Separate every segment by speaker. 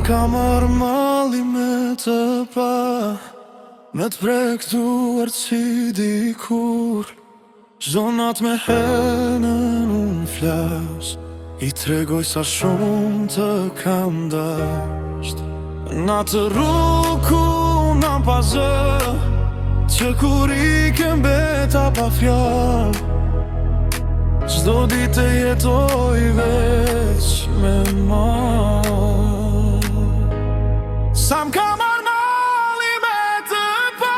Speaker 1: ka marrë malli me të pa, me të prektuar si dikur. Zonat me henën unë flas, i tregoj sa shumë të kam dasht. Na të rruku na pazë, që kur i kem beta pa fjall, çdo ditë jetoj veç me mal. Sa m'ka marrë malli me të pa,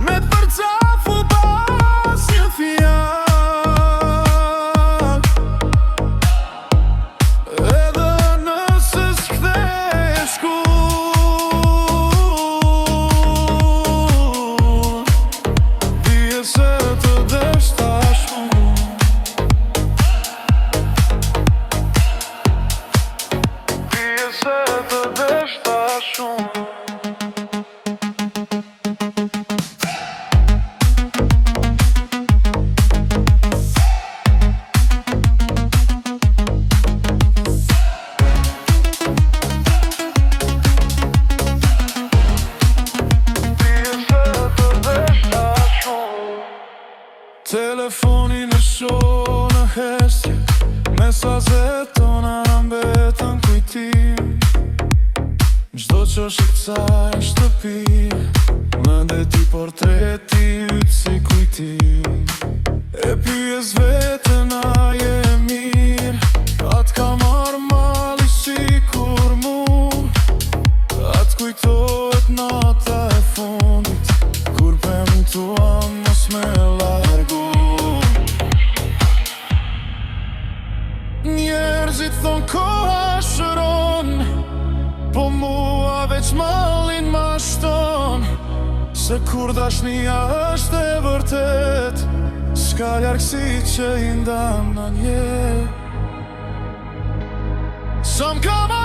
Speaker 1: me t'përcafu pas një fjall, edhe nëse s'kthesh kur, dije se të deshta shumë. Dije se të deshta shumë. Telefoni në shoh në heshtje, mesazhet tona na mbetën kujtim. Çdo që shqetësaj shtëpi, më ndeti portreti yt si kujtim. E pyes veten a je mirë, atë ka marrë malli sikur mu, atë kujtohet nata e fundit, kur premtuam mos me largu. Njerëzit thon koha shëron, po mua veç mallin ma shton. Se kur dashnia është e vërtet, s'ka largësi që i ndan në nje. Sa m'ka marrë